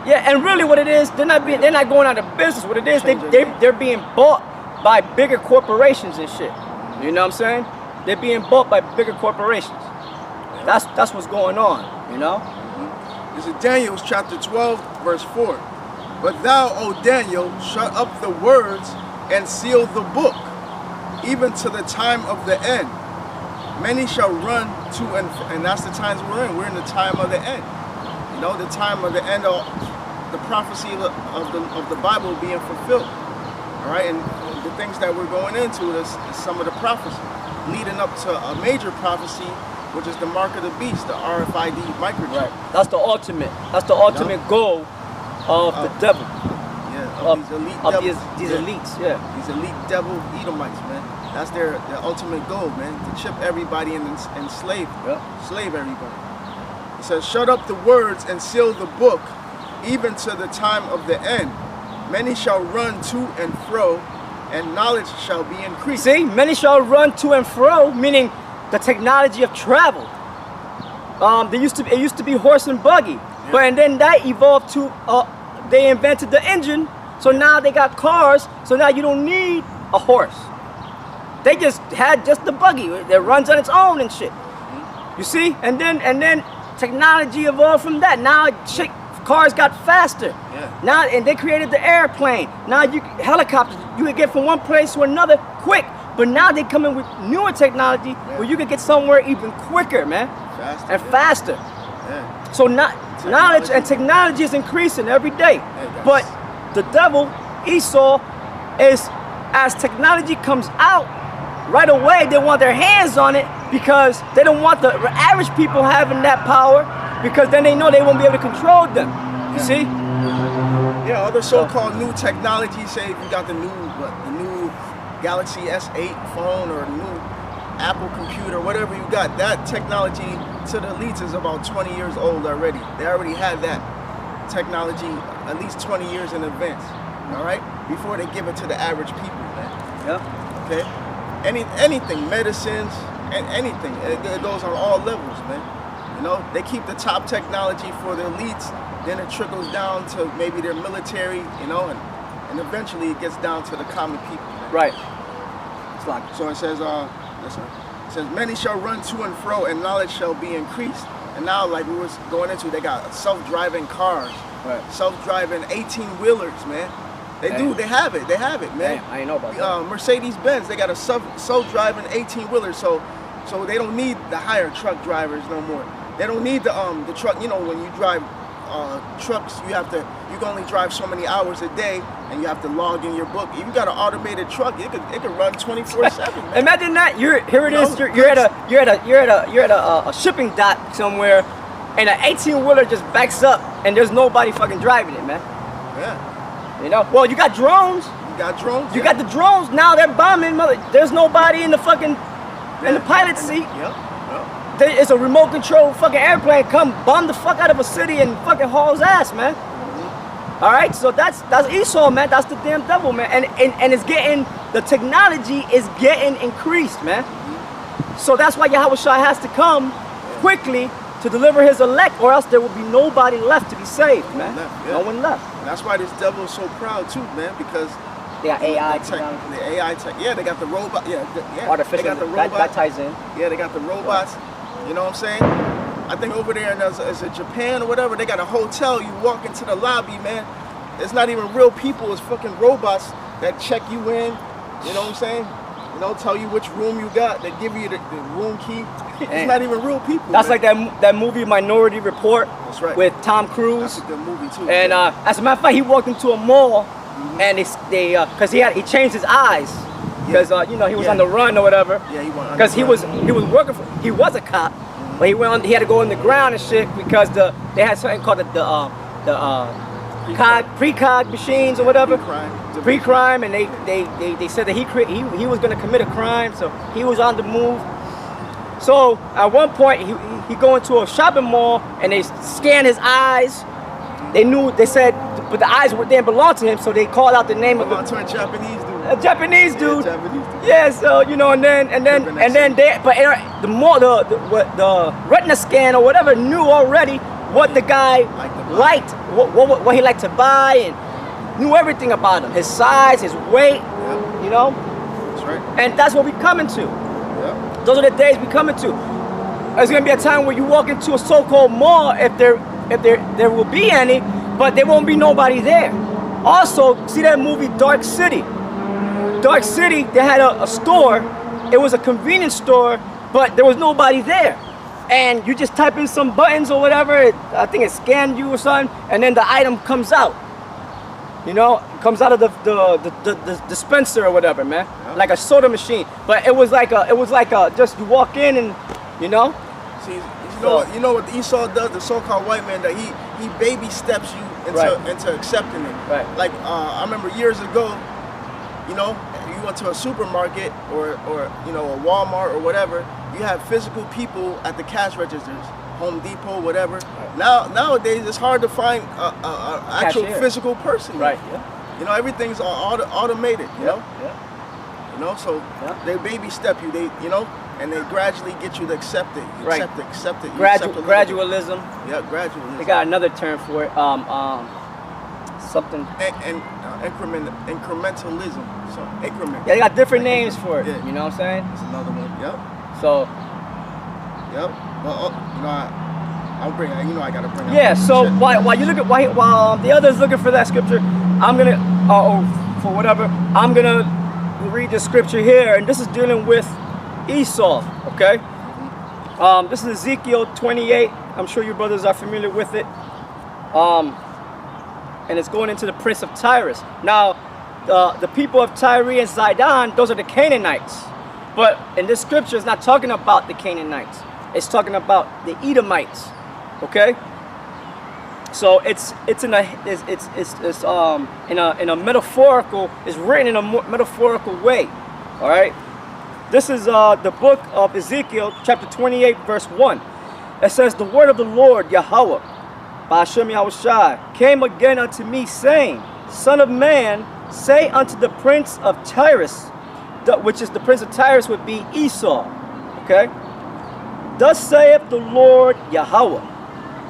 S1: yeah. And really, what it is, they're not going out of business. What it is, they're being bought by bigger corporations and shit. You know what I'm saying? They're being bought by bigger corporations. That's what's going on. You know.
S2: This is Daniel chapter 12, verse 4. But thou, O Daniel, shut up the words and seal the book, even to the time of the end. Many shall run to and that's the times we're in. We're in the time of the end. You know, the time of the end of the prophecy of the Bible being fulfilled. All right, and the things that we're going into is some of the prophecy leading up to a major prophecy, which is the mark of the beast, the RFID microchip.
S1: Right. That's the ultimate. That's the ultimate goal of the devil.
S2: Yeah, of these elite devils.
S1: These elites. Yeah.
S2: These elite devil Edomites, man. That's their ultimate goal, man. To chip everybody and enslave, slave everybody. It says, shut up the words and seal the book, even to the time of the end. Many shall run to and fro, and knowledge shall be increased.
S1: See, many shall run to and fro, meaning the technology of travel. It used to be horse and buggy, and then that evolved to they invented the engine, so now they got cars. So now you don't need a horse. They just had just the buggy that runs on its own and shit. You see, and then technology evolved from that. Now cars got faster.
S2: Yeah.
S1: Now and they created the airplane. Now helicopters. You can get from one place to another quick. But now they come in with newer technology where you can get somewhere even quicker, man, faster.
S2: Yeah.
S1: So knowledge and technology is increasing every day. But the devil, Esau, is as technology comes out, right away they want their hands on it because they don't want the average people having that power, because then they know they won't be able to control them. You see?
S2: Yeah, other so-called new technology, say if you got the new Galaxy S8 phone or new Apple computer, whatever you got, that technology to the elites is about 20 years old already. They already had that technology at least 20 years in advance, all right? Before they give it to the average people, man.
S1: Yeah.
S2: Okay? Anything, medicines, and anything, it goes on all levels, man. You know, they keep the top technology for the elites, then it trickles down to maybe their military, you know, and eventually it gets down to the common people. Man.
S1: Right. It's like
S2: So it says, it says, many shall run to and fro, and knowledge shall be increased. And now, like we was going into, they got self-driving cars, self-driving 18-wheelers, man. They have it, man.
S1: Damn, I ain't know about that.
S2: Mercedes-Benz, they got a self-driving 18-wheeler, so they don't need the higher truck drivers no more. They don't need the truck. You know, when you drive trucks, you can only drive so many hours a day, and you have to log in your book. If you got an automated truck, it could run 24/7.
S1: Imagine that. You're at a shipping dock somewhere, and an 18-wheeler just backs up, and there's nobody fucking driving it, man.
S2: Yeah.
S1: You know. Well, you got drones.
S2: You got drones.
S1: You got the drones. Now they're bombing. There's nobody in the fucking in the pilot seat.
S2: Yep.
S1: It's a remote control fucking airplane. Come bomb the fuck out of a city and fucking haul's ass, man. All right, so that's Esau, man. That's the damn devil, man. And it's getting, the technology is getting increased, man. So that's why Yahweh Shai has to come quickly to deliver his elect, or else there will be nobody left to be saved, man. No one left.
S2: And that's why this devil is so proud too, man, because
S1: they got AI
S2: technology. The AI tech, yeah, they got the robot,
S1: artificial.
S2: They got the robot.
S1: That ties in.
S2: Yeah, they got the robots. You know what I'm saying? I think over there is it Japan or whatever, they got a hotel, you walk into the lobby, man. It's not even real people, it's fucking robots that check you in, you know what I'm saying? You know, tell you which room you got, they give you the room key. It's not even real people.
S1: That's
S2: man.
S1: like that movie Minority Report.
S2: That's right.
S1: With Tom Cruise.
S2: That's a good movie too.
S1: And as a matter of fact, he walked into a mall, and because he changed his eyes. Because you know, he was on the run or whatever.
S2: Yeah, he went.
S1: Because he was working for, he was a cop, but he had to go on the ground and shit because they had something called the precog machines or whatever. Pre-crime, and they said that he was going to commit a crime, so he was on the move. So at one point, he go into a shopping mall and they scan his eyes. They said, but the eyes didn't belong to him, so they called out the name of
S2: a Japanese dude.
S1: A Japanese dude.
S2: Yeah, Japanese dude.
S1: Yeah, so and then the retina scan or whatever knew already what the guy liked, what he liked to buy, and knew everything about him, his size, his weight, you know.
S2: That's right.
S1: And that's what we're coming to.
S2: Yeah.
S1: Those are the days we're coming to. There's gonna be a time where you walk into a so-called mall, if there will be any, but there won't be nobody there. Also, see that movie Dark City? Dark City, they had a store. It was a convenience store, but there was nobody there. And you just type in some buttons or whatever. I think it scanned you or something, and then the item comes out. You know, comes out of the dispenser or whatever, man. Yeah. Like a soda machine. But it was like just you walk in and, you know.
S2: See, you know what Esau does, the so-called white man, that he baby steps you into accepting it.
S1: Right.
S2: Like I remember years ago, you know, you went to a supermarket or you know, a Walmart or whatever, you have physical people at the cash registers, Home Depot, whatever. Right. Nowadays it's hard to find a actual physical person.
S1: Right. Yeah.
S2: You know, everything's automated. You know.
S1: Yeah.
S2: You know, so they baby step you. They, you know, and they gradually get you to accept it.
S1: Right.
S2: Accept it.
S1: Gradualism.
S2: Yeah, gradualism.
S1: They got another term for it. Something.
S2: And incrementalism. So increment.
S1: Yeah, they got different names for it. Yeah. You know what I'm saying?
S2: That's another one. Yep.
S1: So.
S2: Yep. Well, you know, I'll bring. You know, I gotta bring.
S1: Yeah. So while you look at while the others looking for that scripture, I'm gonna for whatever, I'm gonna read the scripture here, and this is dealing with Esau. Okay. This is Ezekiel 28. I'm sure you brothers are familiar with it. And it's going into the prince of Tyrus. Now, the people of Tyre and Zidon, those are the Canaanites. But in this scripture, it's not talking about the Canaanites. It's talking about the Edomites. Okay. So it's in a metaphorical. It's written in a metaphorical way. All right. This is the book of Ezekiel, chapter 28, verse 1. It says, "The word of the Lord, Yahweh, by Hashem Yahushai, came again unto me, saying, Son of man, say unto the prince of Tyrus," which is the prince of Tyrus would be Esau. Okay? "Thus saith the Lord Yahweh,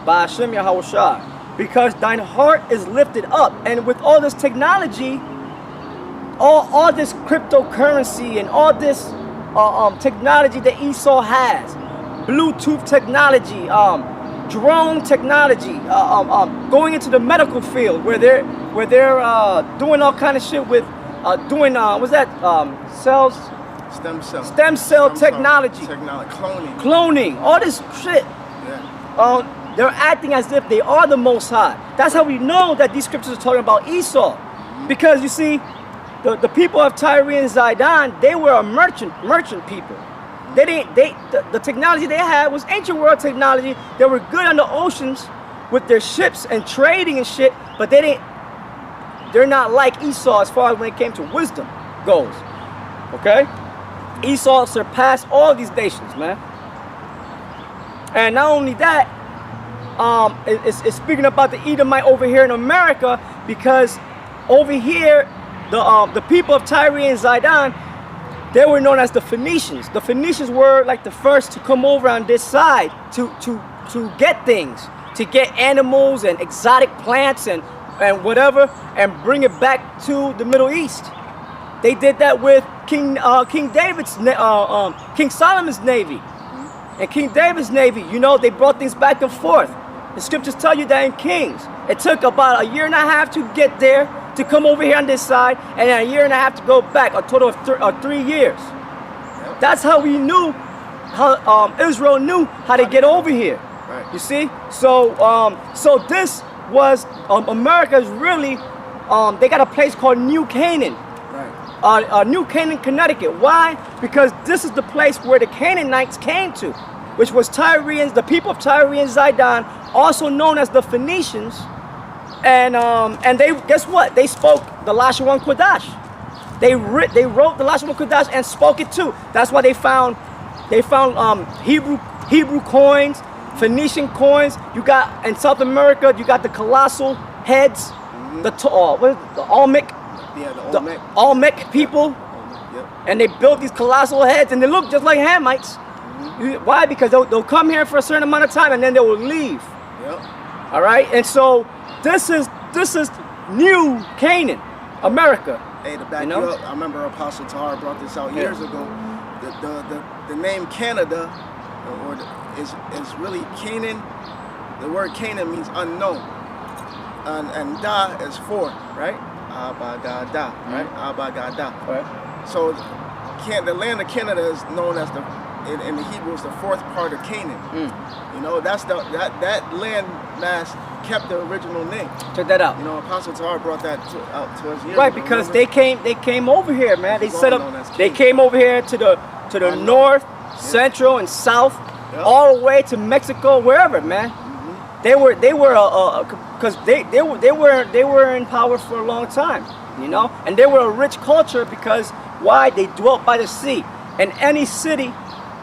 S1: by Hashem Yahushai, because thine heart is lifted up." And with all this technology, all this cryptocurrency and all this technology that Esau has, Bluetooth technology, drone technology, going into the medical field where they're doing all kind of shit with what's that, cells? Stem cell technology. Cloning, all this shit. Yeah. They're acting as if they are the Most High. That's how we know that these scriptures are talking about Esau, because you see, the people of Tyre and Zidon, they were a merchant people. The technology they had was ancient world technology. They were good on the oceans with their ships and trading and shit, but they're not like Esau as far as when it came to wisdom goes. Okay? Esau surpassed all these nations, man. And not only that, it's speaking about the Edomite over here in America, because over here, the people of Tyre and Zidon, they were known as the Phoenicians. The Phoenicians were like the first to come over on this side to get things, to get animals and exotic plants and whatever, and bring it back to the Middle East. They did that with King Solomon's navy. And King David's navy, you know, they brought things back and forth. The scriptures tell you that in Kings, it took about a year and a half to get there, to come over here on this side, and then a year and a half to go back, a total of 3 years. That's how we knew, how Israel knew how to get over here. Right. You see? So this was, America's really, they got a place called New Canaan. Right. New Canaan, Connecticut. Why? Because this is the place where the Canaanites came to, which was Tyrians, the people of Tyre and Zidon, also known as the Phoenicians. And they, guess what? They spoke the Lashon Kodash. They wrote the Lashon Kodash and spoke it too. That's why they found They found Hebrew coins, Phoenician coins. You got in South America, you got the colossal heads, the Olmec,
S2: the
S1: Olmec people,
S2: Yep.
S1: and they built these colossal heads, and they look just like Hamites. Why? Because they'll come here for a certain amount of time, and then they will leave.
S2: Yep.
S1: All right, and so this is new Canaan, America.
S2: Hey, to back
S1: You
S2: you,
S1: know?
S2: up, I remember Apostle Tahar brought this out years ago. The name Canada is really Canaan. The word Canaan means unknown, and Da is for, right? Abagada, right? Abagada.
S1: Right.
S2: So, the land of Canada is known as in the Hebrew is the fourth part of Canaan. You know, that's that land mass kept the original name.
S1: Check that out.
S2: You know, Apostle Tahar brought that out to us years
S1: Right,
S2: ago,
S1: because
S2: remember?
S1: they came over here, man. They
S2: It's
S1: set
S2: all known
S1: up.
S2: as
S1: They
S2: Canaan.
S1: came over here to the
S2: I know.
S1: north, central, and south,
S2: Yep.
S1: all the way to Mexico, wherever, man. They were because they were in power for a long time, you know, and they were a rich culture because why? They dwelt by the sea, and any city,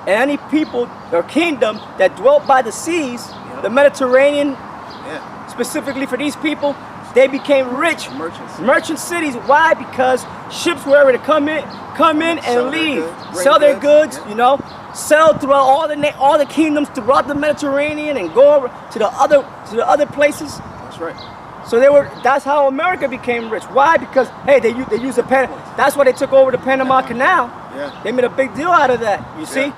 S1: and any people or kingdom that dwelt by the seas,
S2: Yep.
S1: the Mediterranean,
S2: Yeah,
S1: specifically for these people, they became rich.
S2: merchants.
S1: Merchant cities. Why? Because ships were able to come in
S2: Sell
S1: and
S2: their
S1: leave,
S2: goods, bring
S1: sell their
S2: goods,
S1: goods.
S2: yeah.
S1: You know, sell throughout all the kingdoms throughout the Mediterranean and go over to the other places.
S2: That's right.
S1: So that's how America became rich. Why? Because hey, they used the That's why they took over the Panama Canal.
S2: Yeah.
S1: They made a big deal out of that. You see,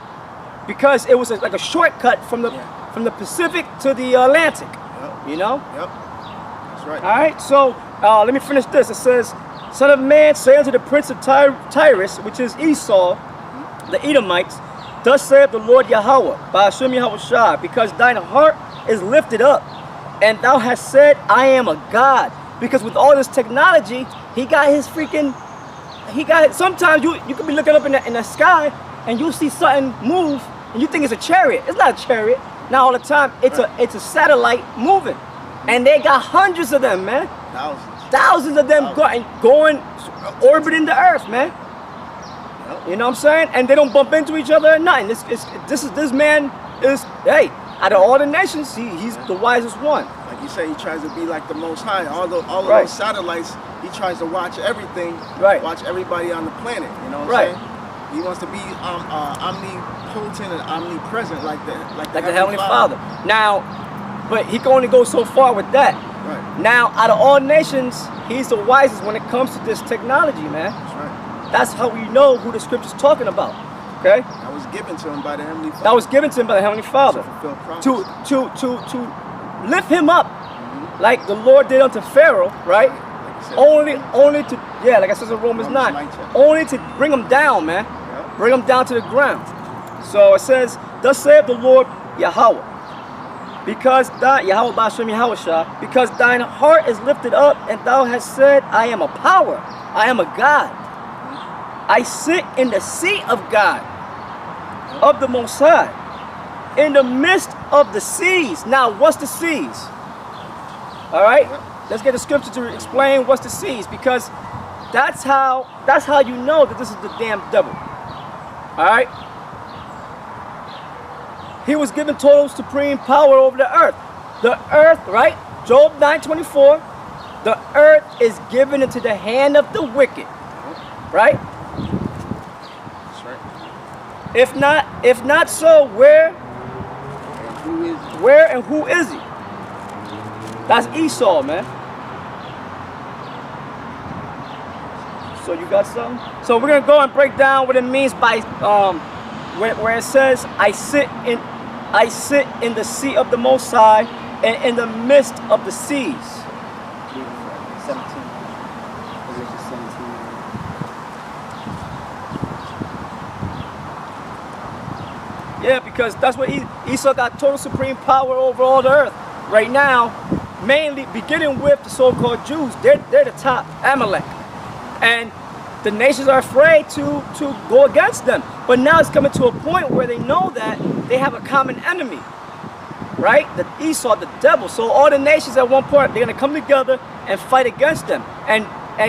S1: because it was like a shortcut from the Pacific to the Atlantic.
S2: Yep.
S1: You know.
S2: Yep. That's right.
S1: All right, so let me finish this. It says, "Son of man, say unto the prince of Tyrus, which is Esau, the Edomites, thus saith the Lord Yahweh, by Hashem Yahushua, because thine heart is lifted up, and thou hast said, I am a God." Because with all this technology, he got sometimes you could be looking up in the sky, and you'll see something move, and you think it's a chariot. It's not a chariot. Not all the time. It's a satellite moving. And they got hundreds of them, man. Thousands of them going orbiting the earth, man.
S2: Yep.
S1: You know what I'm saying? And they don't bump into each other or nothing. This man is, hey, out of all the nations, he's the wisest one.
S2: Like you say, he tries to be like the Most High. All of
S1: Right.
S2: those satellites, he tries to watch everything.
S1: Right.
S2: Watch everybody on the planet. You know what
S1: Right.
S2: I'm saying? He wants to be omnipotent and omnipresent, like the
S1: Heavenly Father. Now, but he can only go so far with that.
S2: Right.
S1: Now, out of all nations, he's the wisest when it comes to this technology, man.
S2: That's right.
S1: That's how we know who the scripture's talking about. Okay?
S2: That was given to him by the Heavenly Father.
S1: That was given to him by the Heavenly Father.
S2: To fulfill promise.
S1: To lift him up, like the Lord did unto Pharaoh, right?
S2: Like you said.
S1: Only to, yeah, like I said in Romans 9,
S2: 9 chapter.
S1: only to bring him down, man.
S2: Yep.
S1: Bring him down to the ground. So it says, thus saith the Lord Yahweh, because Yahweh Bashem Yahushua, because thine heart is lifted up, and thou hast said, I am a power, I am a God. I sit in the seat of God, of the Most High, in the midst of the seas. Now, what's the seas? All right, let's get the scripture to explain what's the seas, because that's how you know that this is the damn devil. All right. He was given total supreme power over the earth. The earth, right? Job 9:24. The earth is given into the hand of the wicked. Right?
S2: That's right.
S1: If not so, where
S2: And who is he?
S1: Where and who is he? That's Esau, man. So you got something? So we're gonna go and break down what it means by where it says, I sit in the seat of the Most High and in the midst of the seas. 17. Position 17. Yeah, because that's what Esau got total supreme power over all the earth. Right now, mainly beginning with the so-called Jews, they're the top, Amalek. And the nations are afraid to go against them. But now it's coming to a point where they know that they have a common enemy, right? The Esau, the devil. So all the nations at one point, they're going to come together and fight against them and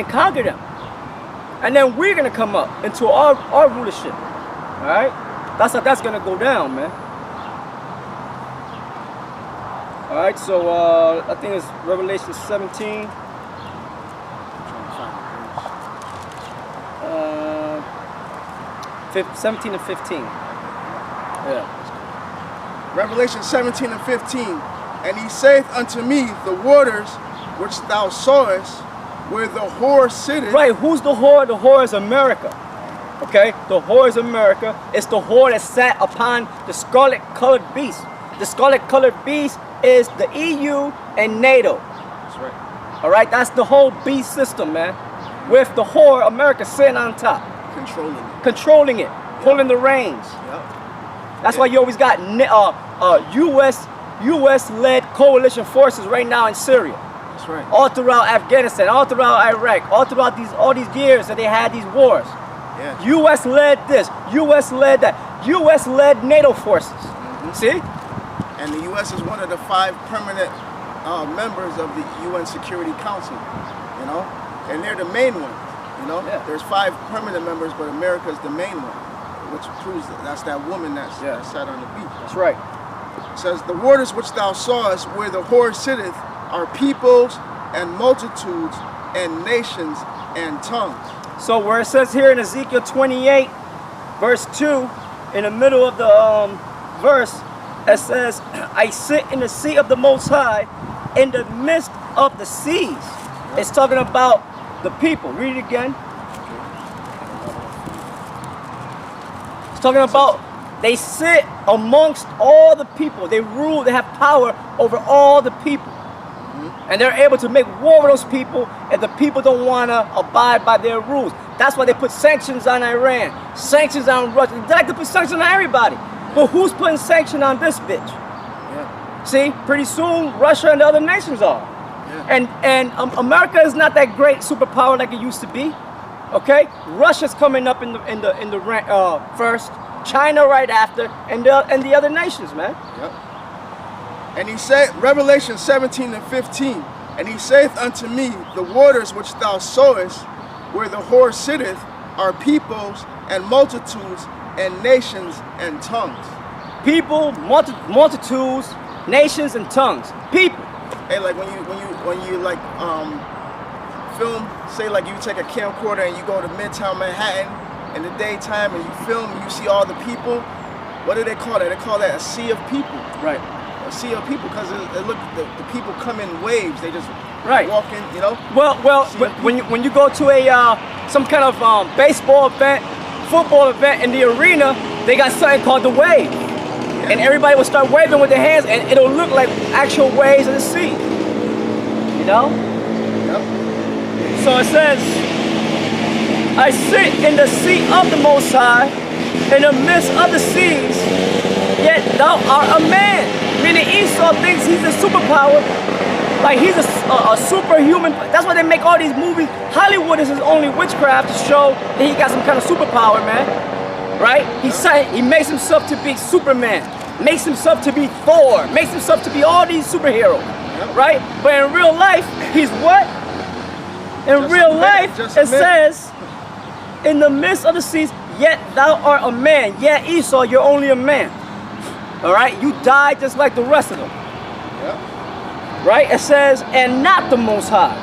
S1: conquer them. And then we're going to come up into our rulership, all right? That's how that's gonna go down, man. All right, so I think it's Revelation 17. 17 and 15. Yeah.
S2: Revelation 17 and 15. And he saith unto me, the waters which thou sawest, where the whore sitteth.
S1: Right, who's the whore? The whore is America. Okay, the whore is America. It's the whore that sat upon the scarlet-colored beast. The scarlet-colored beast is the EU and NATO.
S2: That's right.
S1: All right, that's the whole beast system, man. With the whore, America sitting on top. Controlling it, pulling the reins.
S2: Yep.
S1: That's why you always got U.S.-led coalition forces right now in Syria.
S2: That's right.
S1: All throughout Afghanistan, all throughout Iraq, all throughout all these years that they had these wars.
S2: Yeah.
S1: U.S. led this, U.S. led that, U.S. led NATO forces. See?
S2: And the U.S. is one of the 5 permanent members of the UN Security Council, you know, and they're the main one. You know, there's 5 permanent members, but America's the main one, which proves that's that woman that sat on the beach.
S1: That's right.
S2: It says, the waters which thou sawest, where the whore sitteth, are peoples and multitudes and nations and tongues.
S1: So where it says here in Ezekiel 28, verse 2, in the middle of the verse, it says, I sit in the seat of the Most High, in the midst of the seas. It's talking about the people. Read it again. It's talking about they sit amongst all the people. They rule, they have power over all the people. And they're able to make war with those people if the people don't want to abide by their rules. That's why they put sanctions on Iran, sanctions on Russia. They like to put sanctions on everybody. But who's putting sanctions on this bitch?
S2: Yeah.
S1: See, pretty soon Russia and the other nations are. Yeah. And America is not that great superpower like it used to be. Okay, Russia's coming up in the rank first, China right after, and the other nations, man.
S2: Yep. And he said, Revelation 17 and 15, and he saith unto me, the waters which thou sawest, where the whore sitteth, are peoples and multitudes and nations and tongues.
S1: People, multitudes, nations and tongues. People.
S2: Hey, like when you like film, say like you take a camcorder and you go to Midtown Manhattan in the daytime and you film and you see all the people. What do they call that? They call that a sea of people.
S1: Right.
S2: A sea of people, because the people come in waves. They just walk in, you know.
S1: Well, when you go to a some kind of baseball event, football event in the arena, they got something called the wave, and everybody will start waving with their hands, and it'll look like actual waves in the sea. You know.
S2: Yep.
S1: So it says, I sit in the seat of the Most High, in the midst of the seas, yet thou art a man. Meaning Esau thinks he's a superpower, like he's a superhuman. That's why they make all these movies. Hollywood is his only witchcraft to show that he got some kind of superpower, man. Right? He makes himself to be Superman, makes himself to be Thor, makes himself to be all these superheroes. Right? But in real life, he's what? In real life, it says, in the midst of the seas, yet thou art a man. Yet Esau, you're only a man. All right, you die just like the rest of them.
S2: Yep.
S1: Right? It says, and not the Most High.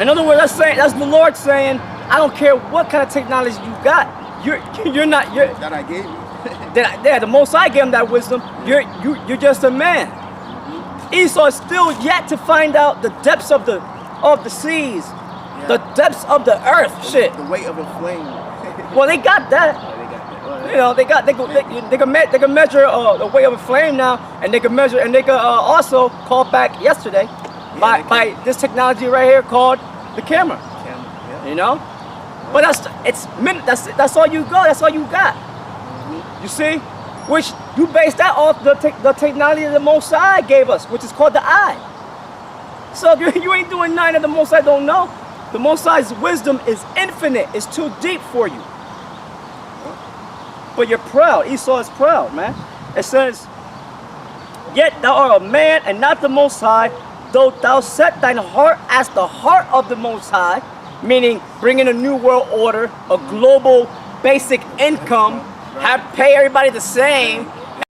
S1: In other words, that's the Lord saying, I don't care what kind of technology you got. You're not.
S2: That I gave you.
S1: The Most High gave him that wisdom. You're just a man. Esau is still yet to find out the depths of the seas, the depths of the earth.
S2: The weight of a flame.
S1: Well, they got that. You know, they can measure the weight of a flame now, and they can measure, and they can also call back yesterday by this technology right here called the camera. You know, but that's all you go. That's all you got. You see, which you base that off the technology that the Most High gave us, which is called the eye. So if you ain't doing nothing that the Most High don't know, the Most High's wisdom is infinite. It's too deep for you. But you're proud. Esau is proud, man. It says, yet thou art a man and not the Most High, though thou set thine heart as the heart of the Most High, meaning bringing a new world order, a global basic income, Pay everybody the same,